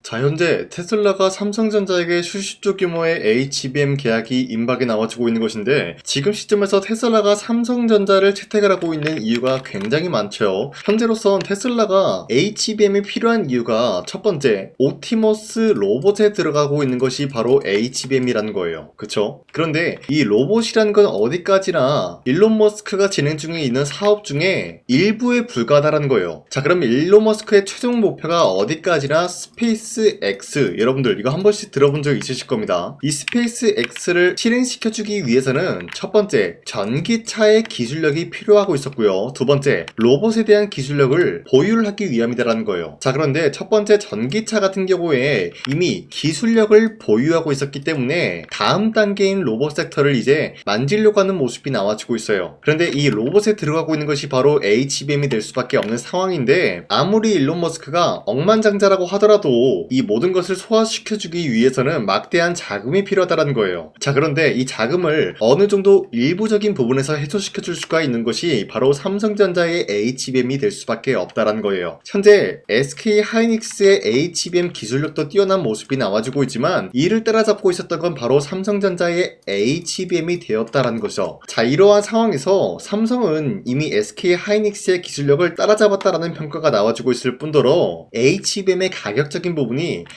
자, 현재 테슬라가 삼성전자에게 수십조 규모의 HBM 계약이 임박에 나와주고 있는 것인데, 지금 시점에서 테슬라가 삼성전자를 채택을 하고 있는 이유가 굉장히 많죠. 현재로선 테슬라가 HBM이 필요한 이유가 첫 번째, 옵티머스 로봇에 들어가고 있는 것이 바로 HBM이라는 거예요. 그쵸? 그런데 이 로봇이란 건 어디까지나 일론 머스크가 진행 중에 있는 사업 중에 일부에 불과하다는 거예요. 자, 그럼 일론 머스크의 최종 목표가 어디까지나 스페이스 X, 여러분들 이거 한 번씩 들어본 적 있으실 겁니다. 이 스페이스 X를 실행시켜주기 위해서는 첫 번째, 전기차의 기술력이 필요하고 있었고요. 두 번째, 로봇에 대한 기술력을 보유를 하기 위함이다라는 거예요. 자, 그런데 첫 번째 전기차 같은 경우에 이미 기술력을 보유하고 있었기 때문에 다음 단계인 로봇 섹터를 이제 만지려고 하는 모습이 나와주고 있어요. 그런데 이 로봇에 들어가고 있는 것이 바로 HBM이 될 수밖에 없는 상황인데, 아무리 일론 머스크가 억만장자라고 하더라도 이 모든 것을 소화시켜주기 위해서는 막대한 자금이 필요하다는 거예요. 자, 그런데 이 자금을 어느 정도 일부적인 부분에서 해소시켜줄 수가 있는 것이 바로 삼성전자의 HBM이 될 수밖에 없다는 거예요. 현재 SK 하이닉스의 HBM 기술력도 뛰어난 모습이 나와주고 있지만, 이를 따라잡고 있었던 건 바로 삼성전자의 HBM이 되었다는 거죠. 자, 이러한 상황에서 삼성은 이미 SK 하이닉스의 기술력을 따라잡았다라는 평가가 나와주고 있을 뿐더러 HBM의 가격적인 부분이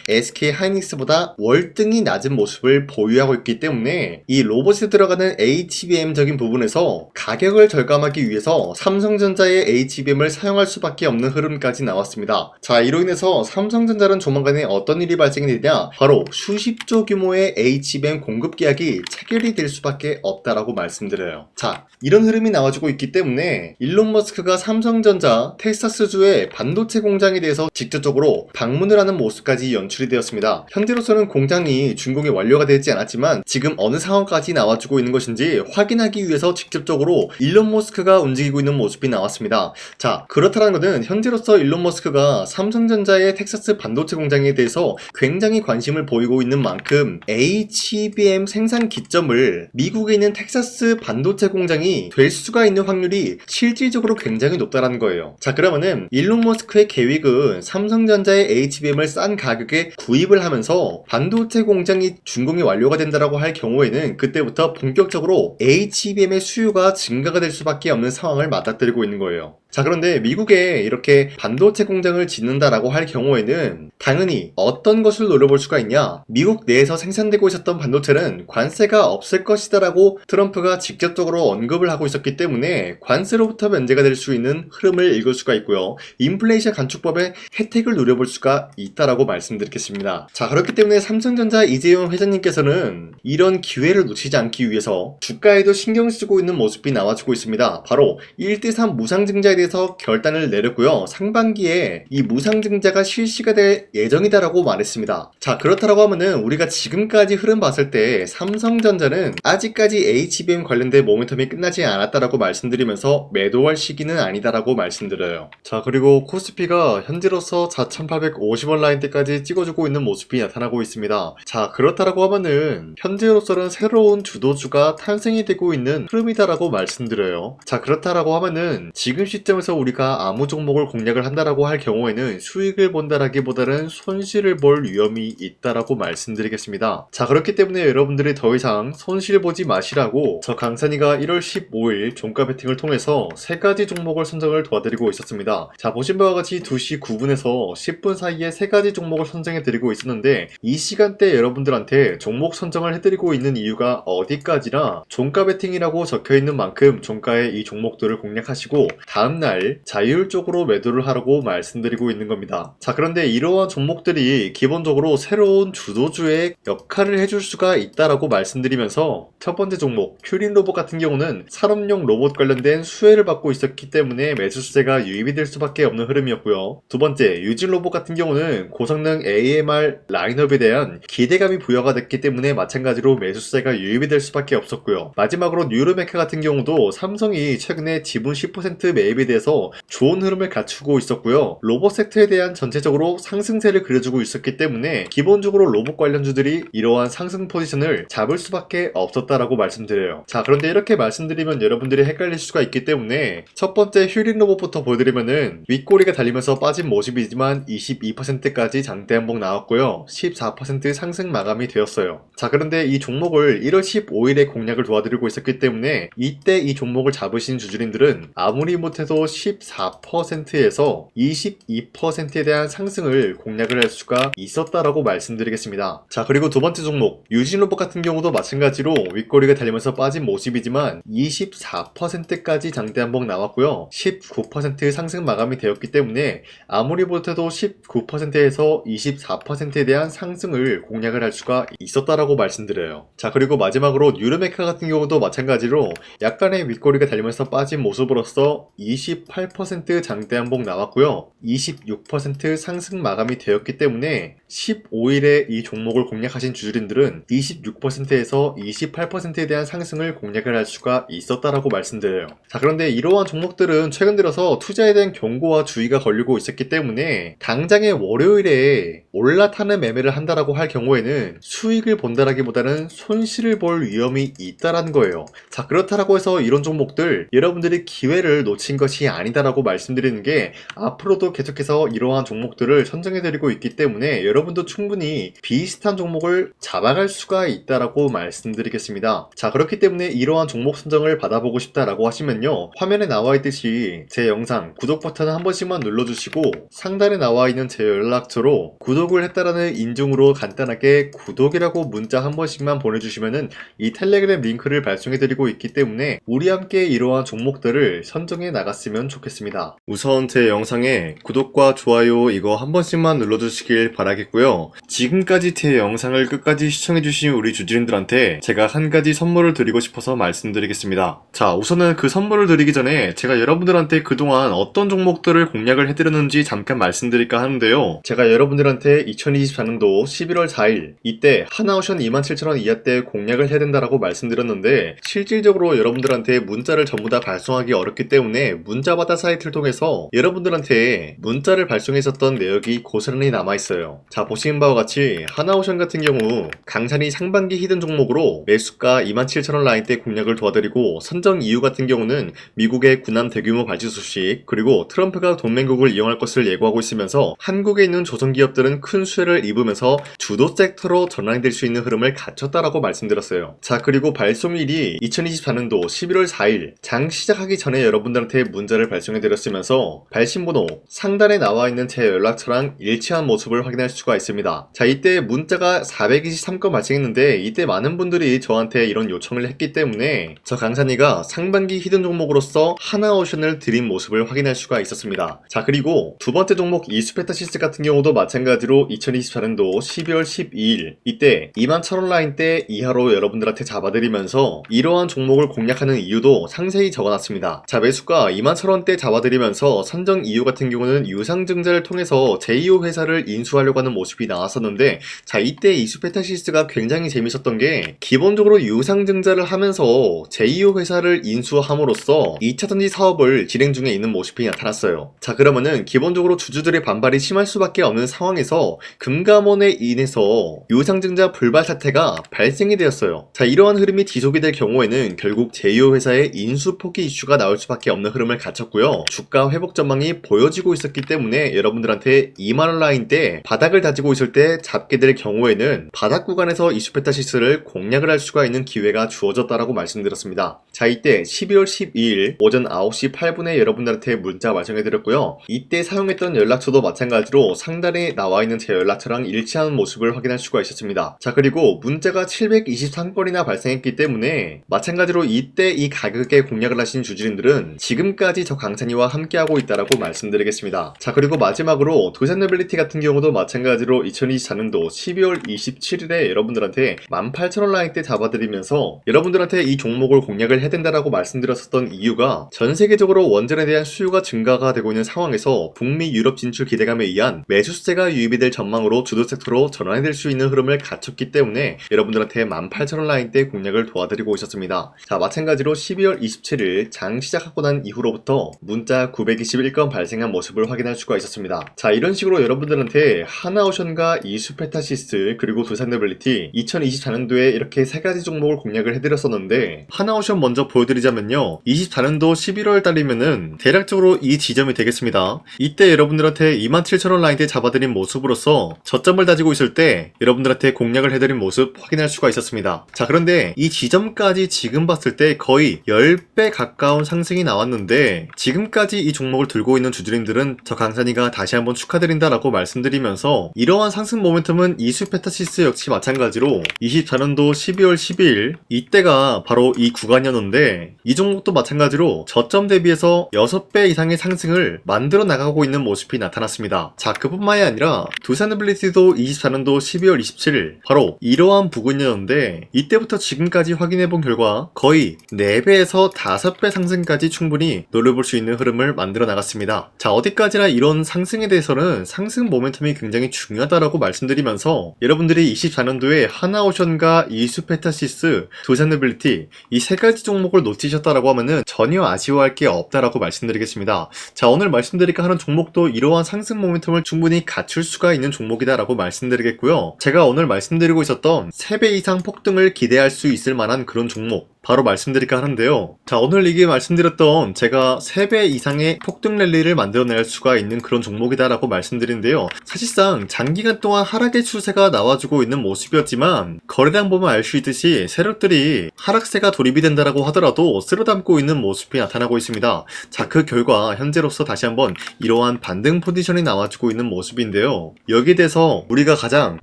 SK 하이닉스보다 월등히 낮은 모습을 보유하고 있기 때문에 이 로봇에 들어가는 HBM적인 부분에서 가격을 절감하기 위해서 삼성전자의 HBM을 사용할 수밖에 없는 흐름까지 나왔습니다. 자, 이로 인해서 삼성전자는 조만간에 어떤 일이 발생이 되냐, 바로 수십조 규모의 HBM 공급 계약이 체결이 될 수밖에 없다라고 말씀드려요. 자, 이런 흐름이 나와주고 있기 때문에 일론 머스크가 삼성전자 텍사스주의 반도체 공장에 대해서 직접적으로 방문을 하는 모습까지 연출이 되었습니다. 현재로서는 공장이 준공이 완료가 되지 않았지만 지금 어느 상황까지 나와주고 있는 것인지 확인하기 위해서 직접적으로 일론 머스크가 움직이고 있는 모습이 나왔습니다. 자, 그렇다는 것은 현재로서 일론 머스크가 삼성전자의 텍사스 반도체 공장에 대해서 굉장히 관심을 보이고 있는 만큼 HBM 생산 기점을 미국에 있는 텍사스 반도체 공장이 될 수가 있는 확률이 실질적으로 굉장히 높다는 거예요. 자, 그러면은 일론 머스크의 계획은 삼성전자의 HBM을 싼 가격에 구입을 하면서 반도체 공장이 준공이 완료가 된다라고 할 경우에는 그때부터 본격적으로 HBM의 수요가 증가가 될 수밖에 없는 상황을 맞닥뜨리고 있는 거예요. 자, 그런데 미국에 이렇게 반도체 공장을 짓는다라고 할 경우에는 당연히 어떤 것을 노려볼 수가 있냐, 미국 내에서 생산되고 있었던 반도체는 관세가 없을 것이다 라고 트럼프가 직접적으로 언급을 하고 있었기 때문에 관세로부터 면제가 될 수 있는 흐름을 읽을 수가 있고요, 인플레이션 감축법의 혜택을 누려볼 수가 있다라고 말씀드리겠습니다. 자, 그렇기 때문에 삼성전자 이재용 회장님께서는 이런 기회를 놓치지 않기 위해서 주가에도 신경 쓰고 있는 모습이 나와주고 있습니다. 바로 1대3 무상증자에 대해서 결단을 내렸고요, 상반기에 이 무상증자가 실시가 될 예정이다라고 말했습니다. 자, 그렇다라고 하면은 우리가 지금까지 흐름 봤을 때 삼성전자는 아직까지 HBM 관련된 모멘텀이 끝나지 않았다라고 말씀드리면서 매도할 시기는 아니다라고 말씀드려요. 자, 그리고 코스피가 현재로서 4,850원 라인대까지 찍어주고 있는 모습이 나타나고 있습니다. 자, 그렇다라고 하면은 현재로서는 새로운 주도주가 탄생이 되고 있는 흐름이다라고 말씀드려요. 자, 그렇다라고 하면은 지금 시점에서 우리가 아무 종목을 공략을 한다라고 할 경우에는 수익을 본다라기보다는 손실을 볼 위험이 있다라고 말씀드리겠습니다. 자, 그렇기 때문에 여러분들이 더 이상 손실 보지 마시라고 저 강산이가 1월 15일 종가 베팅을 통해서 3가지 종목을 선정을 도와드리고 있었습니다. 자, 보신 바와 같이 2시 9분에서 10분 사이에 3가지 종목을 선정해 드리고 있었는데, 이 시간대 여러분들한테 종목 선정을 해드리고 있는 이유가 어디까지나 종가 베팅이라고 적혀있는 만큼 종가의 이 종목들을 공략하시고 다음날 자율적으로 매도를 하라고 말씀드리고 있는 겁니다. 자, 그런데 이러한 종목들이 기본적으로 새로운 주도주의 역할을 해줄 수가 있다라고 말씀드리면서, 첫 번째 종목 큐린 로봇 같은 경우는 산업용 로봇 관련된 수혜를 받고 있었기 때문에 매수세가 유입이 될 수밖에 없는 흐름이었고요, 두 번째 유진 로봇 같은 경우는 고성능 AMR 라인업에 대한 기대감이 부여가 됐기 때문에 마찬가지로 매수세가 유입이 될 수밖에 없었고요, 마지막으로 뉴로메카 같은 경우도 삼성이 최근에 지분 10% 매입에 대해서 좋은 흐름을 갖추고 있었고요. 로봇 섹터에 대한 전체적으로 상승세를 그려주고 있었기 때문에 기본적으로 로봇 관련주들이 이러한 상승 포지션을 잡을 수밖에 없었다라고 말씀드려요. 자, 그런데 이렇게 말씀드리면 여러분들이 헷갈릴 수가 있기 때문에 첫 번째 휴린 로봇부터 보여드리면은 윗꼬리가 달리면서 빠진 모습이지만 22%까지 장대 한봉 나왔고요. 14% 상승 마감이 되었어요. 자, 그런데 이 종목을 1월 15일에 공략을 도와드리고 있었기 때문에 이때 이 종목을 잡으신 주주님들은 아무리 못해도 14%에서 22%에 대한 상승을 공략을 할 수가 있었다라고 말씀드리겠습니다. 자, 그리고 두 번째 종목 유진로봇 같은 경우도 마찬가지로 윗꼬리가 달리면서 빠진 모습이지만 24%까지 장대 한봉 나왔고요. 19% 상승 마감이 되었기 때문에 아무리 못해도 19%에서 24%에 대한 상승을 공략을 할 수가 있었다라고 말씀드려요. 자, 그리고 마지막으로 뉴르메카 같은 경우도 마찬가지로 약간의 윗꼬리가 달리면서 빠진 모습으로서 28% 장대 한봉 나왔고요. 26% 상승 마감이 되었기 때문에 15일에 이 종목을 공략하신 주주님들은 26%에서 28%에 대한 상승을 공략을 할 수가 있었다라고 말씀드려요. 자, 그런데 이러한 종목들은 최근 들어서 투자에 대한 경고와 주의가 걸리고 있었기 때문에 당장의 월요일에 올라타는 매매를 한다라고 할 경우에는 수익을 본다라기보다는 손실을 볼 위험이 있다라는 거예요. 자, 그렇다라고 해서 이런 종목들 여러분들이 기회를 놓친 것이 아니다라고 말씀드리는 게 앞으로도 계속해서 이러한 종목들을 선정해드리고 있기 때문에 여러분도 충분히 비슷한 종목을 잡아갈 수가 있다라고 말씀드리겠습니다. 자, 그렇기 때문에 이러한 종목 선정을 받아보고 싶다라고 하시면요, 화면에 나와 있듯이 제 영상 구독 버튼 한 번씩만 눌러주시고 상단에 나와 있는 제 연락처로 구독을 했다라는 인증으로 간단하게 구독이라고 문자 한 번씩만 보내주시면은 이 텔레그램 링크를 발송해드리고 있기 때문에 우리 함께 이러한 종목들을 선정해 나갔으면 좋겠습니다. 우선 제 영상에 구독과 좋아요 이거 한 번씩만 눌러주시길 바라겠고요. 지금까지 제 영상을 끝까지 시청해주신 우리 주주님들한테 제가 한 가지 선물을 드리고 싶어서 말씀드리겠습니다. 자, 우선은 그 선물을 드리기 전에 제가 여러분들한테 그동안 어떤 종목들을 공략을 해드렸는지 잠깐 말씀드릴까 하는데요. 제가 여러분들한테 2024년도 11월 4일 이때 하나오션 27,000원 이하 때 공략을 해야 된다라고 말씀드렸는데 실질적으로 여러분들한테 문자를 전부 다 발송하기 어렵기 때문에 문자받아 사이트를 통해서 여러분들한테 문자를 발송했었던 내역이 고스란히 남아있어요. 자, 보시는 바와 같이 하나오션 같은 경우 강산이 상반기 히든 종목으로 매수가 27,000원 라인 때 공략을 도와드리고 선정 이유 같은 경우는 미국의 군함 대규모 발주 소식 그리고 트럼프가 동맹국을 이용할 것을 예고하고 있으면서 한국에 있는 조선기업들은 큰 수혜를 입으면서 주도 섹터로 전환될 수 있는 흐름을 갖췄다라고 말씀드렸어요. 자, 그리고 발송일이 2024년도 11월 4일 장 시작하기 전에 여러분들한테 문자를 발송해드렸으면서 발신번호 상단에 나와 있는 제 연락처랑 일치한 모습을 확인할 수가 있습니다. 자, 이때 문자가 423건 발생했는데 이때 많은 분들이 저한테 이런 요청을 했기 때문에 저 강산이가 상반기 히든 종목으로서 하나오션을 드린 모습을 확인할 수가 있었습니다. 자, 그리고 두 번째 종목 이수페타시스 같은 경우도 마찬가지로 2024년도 12월 12일 이때 21,000원 라인 때 이하로 여러분들한테 잡아드리면서 이러한 종목을 공략하는 이유도 상세히 적어놨습니다. 자, 매수가 21,000원대 잡아드리면서 선정 이유 같은 경우는 유상증자를 통해서 제2호 회사를 인수하려고 하는 모습이 나왔었는데 자, 이때 이수페타시스가 굉장히 재밌었던 게 기본적으로 유상증자를 하면서 제2호 회사를 인수함으로써 2차전지 사업을 진행 중에 있는 모습이 나타났어요. 자, 그러면은 기본적으로 주주들의 반발이 심할 수밖에 없는 상황에서 금감원에 인해서 유상증자 불발 사태가 발생이 되었어요. 자, 이러한 흐름이 지속이 될 경우에는 결국 제2호 회사의 인수 포기 이슈가 나올 수밖에 없는 흐름을 갖췄고요. 주가 회복 전망이 보여지고 있었기 때문에 여러분들한테 2만원 라인 때 바닥을 다지고 있을 때 잡게 될 경우에는 바닥 구간에서 이수페타시스를 공략을 할 수가 있는 기회가 주어졌다라고 말씀드렸습니다. 자, 이때 12월 12일 오전 9시 8분에 여러분들한테 문자 발송해드렸고요. 이때 사용했던 연락처도 마찬가지로 상단에 나와 있는 제 연락처랑 일치하는 모습을 확인할 수가 있었습니다. 자, 그리고 문자가 723건이나 발생했기 때문에 마찬가지로 이때 이 가격에 공략을 하신 주주님들은 지금까지 저 강산이와 함께하고 있다라고 말씀드리겠습니다. 자, 그리고 마지막으로 도산노빌리티 같은 경우도 마찬가지로 2024년도 12월 27일에 여러분들한테 18,000원 라인 때 잡아드리면서 여러분들한테 이 종목을 공략을 해야 된다라고 말씀드렸었던 이유가 전 세계적으로 원전에 대한 수요가 증가가 되고 있는 상황에서 북미 유럽 진출 기대감에 의한 매수세가 유입이 될 전망으로 주도 섹터로 전환될 수 있는 흐름을 갖췄기 때문에 여러분들한테 18,000원 라인대 공략을 도와드리고 있었습니다. 자, 마찬가지로 12월 27일 장 시작하고 난 이후로부터 문자 921건 발생한 모습을 확인할 수가 있었습니다. 자, 이런 식으로 여러분들한테 하나오션과 이수페타시스 그리고 두산노빌리티 2024년도에 이렇게 세 가지 종목을 공략을 해드렸었는데, 하나오션 먼저 보여드리자면요, 24년도 11월 달이면은 대략적으로 이 지점이 되겠습니다. 이때 여러분들한테 27,000원 라인대 잡아드린 모습으로서 저점을 다지고 있을 때 여러분들한테 공략을 해드린 모습 확인할 수가 있었습니다. 자, 그런데 이 지점까지 지금 봤을 때 거의 10배 가까운 상승이 나왔는데, 지금까지 이 종목을 들고 있는 주주님들은 저 강산이가 다시 한번 축하드린다라고 말씀드리면서, 이러한 상승 모멘텀은 이수페타시스 역시 마찬가지로 24년도 12월 12일 이때가 바로 이 구간이었는데, 이 종목도 마찬가지로 저점 대비해서 6배 이상의 상승을 만들어 나가고 있는 모습이 나타났습니다. 자, 그뿐만이 아니라 두산노빌리티도 24년도 12월 27일 바로 이러한 부근이었는데, 이때부터 지금까지 확인해본 결과 거의 4배에서 5배 상승까지 충분히 노려볼 수 있는 흐름을 만들어 나갔습니다. 자, 어디까지나 이런 상승에 대해서는 상승 모멘텀이 굉장히 중요하다라고 말씀드리면서, 여러분들이 24년도에 하나오션과 이수페타시스, 두산노빌리티 이 세 가지 종목을 놓치셨다라고 하면은 전혀 아쉬워할 게 없다라고 말씀드리겠습니다. 자, 오늘 말씀드릴까 하는 종목도 이러한 상승 모멘텀을 충분히 갖출 수가 있는 종목이다라고 말씀드리겠고요. 제가 오늘 말씀드리고 있었던 3배 이상 폭등을 기대할 수 있을 만한 그런 종목 바로 말씀드릴까 하는데요. 자, 오늘 이게 말씀드렸던 제가 3배 이상의 폭등 랠리를 만들어낼 수가 있는 그런 종목이다라고 말씀드린데요. 사실상 장기간 동안 하락의 추세가 나와주고 있는 모습이었지만, 거래량 보면 알 수 있듯이 세력들이 하락세가 돌입이 된다라고 하더라도 쓸어담고 있는 모습이 나타나고 있습니다. 자, 그 결과 현재로서 다시 한번 이러한 반등 포지션이 나와주고 있는 모습인데요. 여기에 대해서 우리가 가장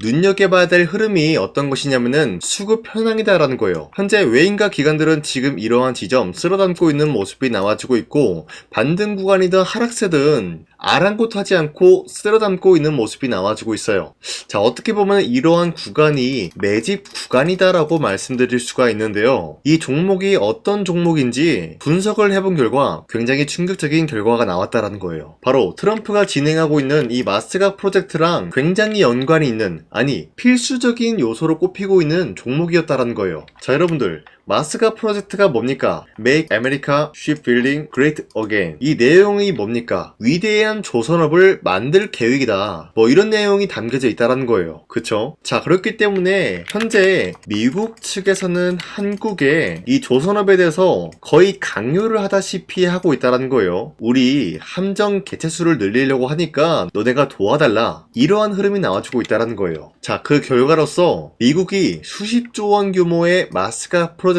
눈여겨봐야 될 흐름이 어떤 것이냐면은 수급 현황이다라는 거예요. 현재 외인과 기관들은 지금 이러한 지점 쓸어담고 있는 모습이 나와주고 있고, 반등 구간이든 하락세든 아랑곳하지 않고 쓸어담고 있는 모습이 나와주고 있어요. 자, 어떻게 보면 이러한 구간이 매집 구간이다라고 말씀드릴 수가 있는데요. 이 종목이 어떤 종목인지 분석을 해본 결과 굉장히 충격적인 결과가 나왔다라는 거예요. 바로 트럼프가 진행하고 있는 이 마스가 프로젝트랑 굉장히 연관이 있는, 아니 필수적인 요소로 꼽히고 있는 종목이었다라는 거예요. 자, 여러분들, 마스가 프로젝트가 뭡니까? Make America Shipbuilding Great Again. 이 내용이 뭡니까? 위대한 조선업을 만들 계획이다. 뭐 이런 내용이 담겨져 있다라는 거예요. 그쵸? 자, 그렇기 때문에 현재 미국 측에서는 한국에 이 조선업에 대해서 거의 강요를 하다시피 하고 있다라는 거예요. 우리 함정 개체수를 늘리려고 하니까 너네가 도와달라. 이러한 흐름이 나와주고 있다라는 거예요. 자, 그 결과로서 미국이 수십조 원 규모의 마스가 프로젝트에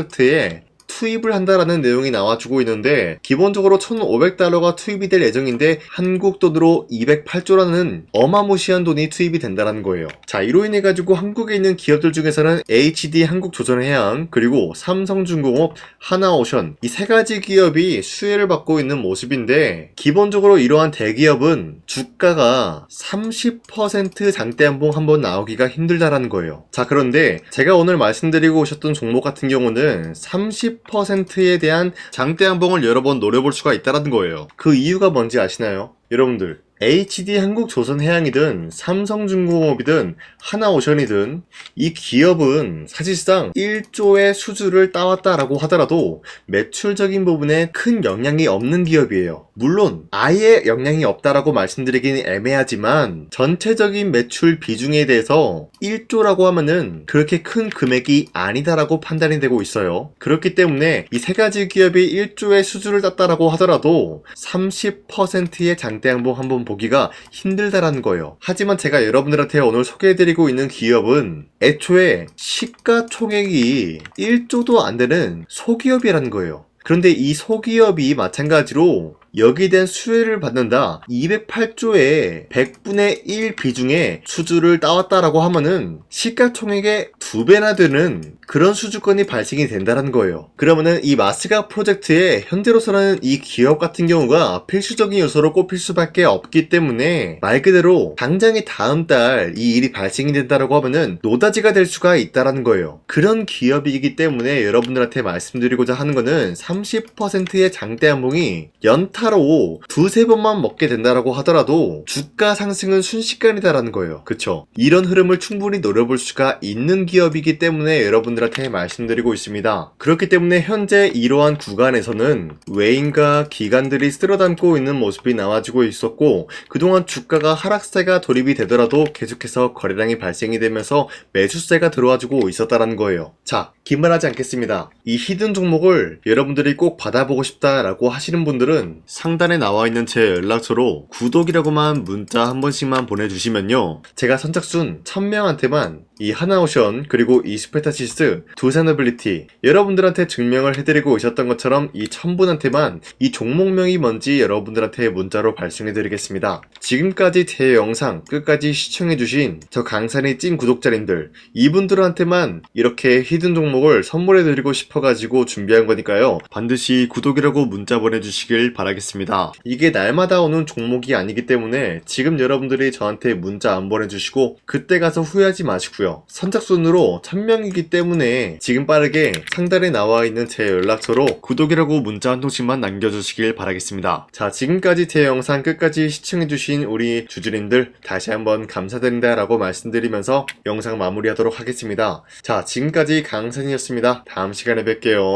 투입을 한다라는 내용이 나와주고 있는데, 기본적으로 1,500달러가 투입이 될 예정인데 한국 돈으로 208조라는 어마무시한 돈이 투입이 된다는 거예요. 자, 이로 인해 가지고 한국에 있는 기업들 중에서는 HD 한국조선해양, 그리고 삼성중공업, 하나오션 이 세 가지 기업이 수혜를 받고 있는 모습인데, 기본적으로 이러한 대기업은 주가가 30% 장대한봉 한번 나오기가 힘들다라는 거예요. 자, 그런데 제가 오늘 말씀드리고 오셨던 종목 같은 경우는 30%에 대한 장대한봉을 여러 번 노려볼 수가 있다는 거예요. 그 이유가 뭔지 아시나요? 여러분들, HD 한국조선해양이든 삼성중공업이든 하나오션이든 이 기업은 사실상 1조의 수주를 따왔다라고 하더라도 매출적인 부분에 큰 영향이 없는 기업이에요. 물론 아예 영향이 없다라고 말씀드리긴 애매하지만, 전체적인 매출 비중에 대해서 1조라고 하면은 그렇게 큰 금액이 아니다라고 판단이 되고 있어요. 그렇기 때문에 이 세 가지 기업이 1조의 수주를 땄다라고 하더라도 30%의 장대양봉 한번 보기가 힘들다라는 거예요. 하지만 제가 여러분들한테 오늘 소개해드리고 있는 기업은 애초에 시가총액이 1조도 안 되는 소기업이라는 거예요. 그런데 이 소기업이 마찬가지로 여기에 대한 수혜를 받는다. 208조의 100분의 1 비중의 수주를 따왔다라고 하면은 시가총액의 2배나 되는 그런 수주권이 발생이 된다는 거예요. 그러면은 이 마스가 프로젝트에 현재로서는 이 기업 같은 경우가 필수적인 요소로 꼽힐 수밖에 없기 때문에 말 그대로 당장에 다음 달 이 일이 발생이 된다라고 하면은 노다지가 될 수가 있다라는 거예요. 그런 기업이기 때문에 여러분들한테 말씀드리고자 하는 거는 30%의 장대 연봉이 연타로 두세 번만 먹게 된다라고 하더라도 주가 상승은 순식간이다라는 거예요. 그쵸? 이런 흐름을 충분히 노려볼 수가 있는 기업이기 때문에 여러분들한테 말씀드리고 있습니다. 그렇기 때문에 현재 이러한 구간에서는 외인과 기관들이 쓸어담고 있는 모습이 나와지고 있었고 그동안 주가가 하락세가 돌입이 되더라도 계속해서 거래량이 발생이 되면서 매수세가 들어와주고 있었다라는 거예요. 자, 기만하지 않겠습니다. 이 히든 종목을 여러분들이 꼭 받아보고 싶다라고 하시는 분들은 상단에 나와 있는 제 연락처로 구독이라고만 문자 한 번씩만 보내주시면요. 제가 선착순 1000명한테만 이 하나오션 그리고 이 스페타시스 두산어빌리티 여러분들한테 증명을 해드리고 있었던 것처럼 이 1000분한테만 이 종목명이 뭔지 여러분들한테 문자로 발송해드리겠습니다. 지금까지 제 영상 끝까지 시청해주신 저 강산의 찐 구독자님들 이분들한테만 이렇게 히든 종목을 선물해드리고 싶어가지고 준비한 거니까요. 반드시 구독이라고 문자 보내주시길 바라겠습니다. 이게 날마다 오는 종목이 아니기 때문에 지금 여러분들이 저한테 문자 안 보내주시고 그때 가서 후회하지 마시고요. 선착순으로 1000명이기 때문에 지금 빠르게 상단에 나와 있는 제 연락처로 구독이라고 문자 한 통씩만 남겨주시길 바라겠습니다. 자, 지금까지 제 영상 끝까지 시청해주신 우리 주주님들 다시 한번 감사드린다 라고 말씀드리면서 영상 마무리하도록 하겠습니다. 자, 지금까지 강산이었습니다. 다음 시간에 뵐게요.